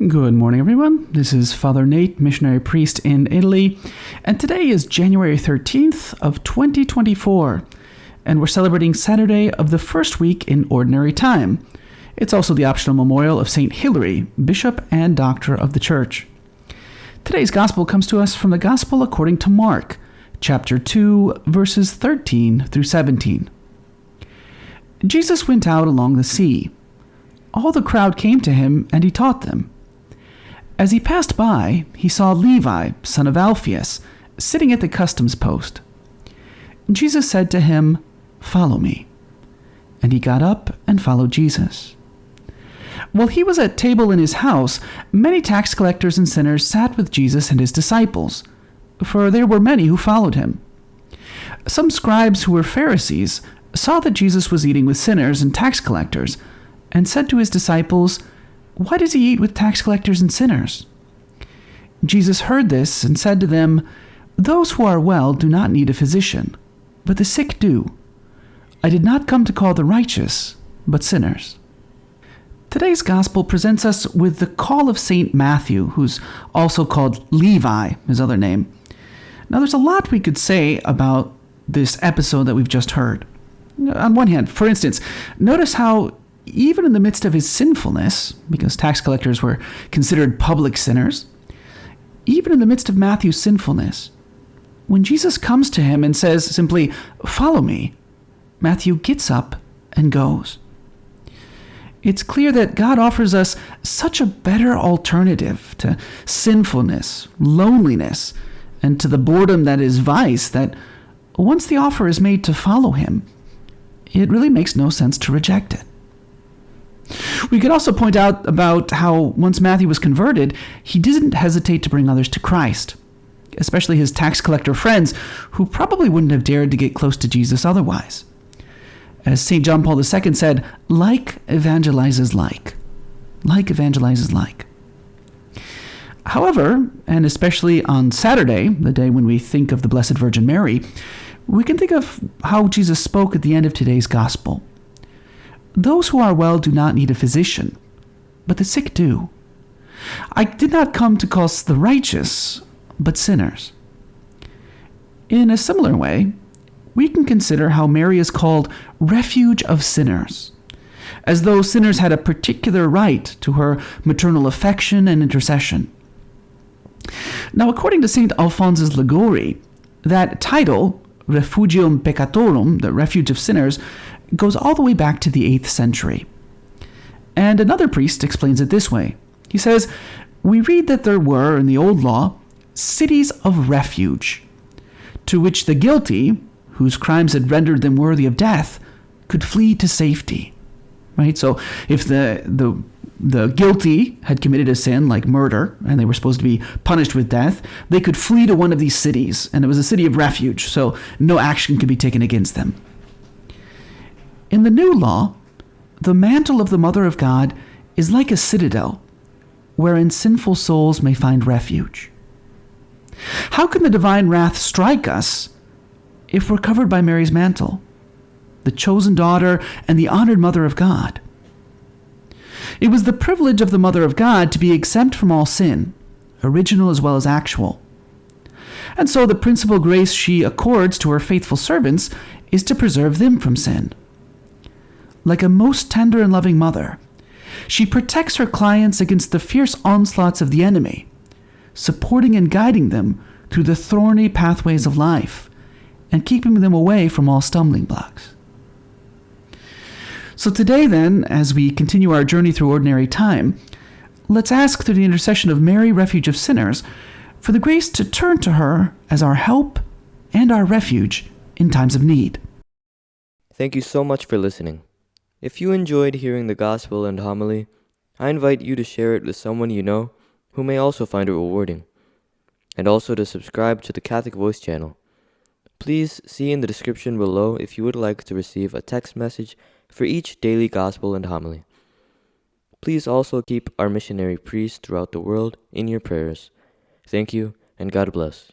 Good morning, everyone. This is Father Nate, missionary priest in Italy, and today is January 13th of 2024, and we're celebrating Saturday of the first week in Ordinary Time. It's also the optional memorial of St. Hilary, Bishop and Doctor of the Church. Today's Gospel comes to us from the Gospel according to Mark, chapter 2, verses 13 through 17. Jesus went out along the sea. All the crowd came to him, and he taught them. As he passed by, he saw Levi, son of Alphaeus, sitting at the customs post. Jesus said to him, "Follow me." And he got up and followed Jesus. While he was at table in his house, many tax collectors and sinners sat with Jesus and his disciples, for there were many who followed him. Some scribes who were Pharisees saw that Jesus was eating with sinners and tax collectors, and said to his disciples, "Why does he eat with tax collectors and sinners?" Jesus heard this and said to them, "Those who are well do not need a physician, but the sick do. I did not come to call the righteous, but sinners." Today's Gospel presents us with the call of St. Matthew, who's also called Levi, his other name. Now, there's a lot we could say about this episode that we've just heard. On one hand, for instance, notice how even in the midst of his sinfulness, because tax collectors were considered public sinners, even in the midst of Matthew's sinfulness, when Jesus comes to him and says simply, "Follow me," Matthew gets up and goes. It's clear that God offers us such a better alternative to sinfulness, loneliness, and to the boredom that is vice that once the offer is made to follow him, it really makes no sense to reject it. We could also point out about how once Matthew was converted, he didn't hesitate to bring others to Christ, especially his tax collector friends, who probably wouldn't have dared to get close to Jesus otherwise. As St. John Paul II said, like evangelizes like. Like evangelizes like. However, and especially on Saturday, the day when we think of the Blessed Virgin Mary, we can think of how Jesus spoke at the end of today's Gospel. Those who are well do not need a physician, but the sick do. I did not come to call the righteous, but sinners. In a similar way, we can consider how Mary is called Refuge of sinners, as though sinners had a particular right to her maternal affection and intercession. Now, according to St. Alphonsus Liguori, that title, Refugium Peccatorum, the refuge of sinners, goes all the way back to the 8th century. And another priest explains it this way. He says, "We read that there were, in the old law, cities of refuge, to which the guilty, whose crimes had rendered them worthy of death, could flee to safety." Right? So if the guilty had committed a sin like murder, and they were supposed to be punished with death, they could flee to one of these cities, and it was a city of refuge, so no action could be taken against them. In the new law, the mantle of the Mother of God is like a citadel, wherein sinful souls may find refuge. How can the divine wrath strike us if we're covered by Mary's mantle, the chosen daughter and the honored Mother of God? It was the privilege of the Mother of God to be exempt from all sin, original as well as actual. And so the principal grace she accords to her faithful servants is to preserve them from sin. Like a most tender and loving mother, she protects her clients against the fierce onslaughts of the enemy, supporting and guiding them through the thorny pathways of life, and keeping them away from all stumbling blocks. So today then, as we continue our journey through ordinary time, let's ask through the intercession of Mary, Refuge of sinners, for the grace to turn to her as our help and our refuge in times of need. Thank you so much for listening. If you enjoyed hearing the Gospel and homily, I invite you to share it with someone you know who may also find it rewarding, and also to subscribe to the Catholic Voice channel. Please see in the description below if you would like to receive a text message for each daily Gospel and homily. Please also keep our missionary priests throughout the world in your prayers. Thank you, and God bless.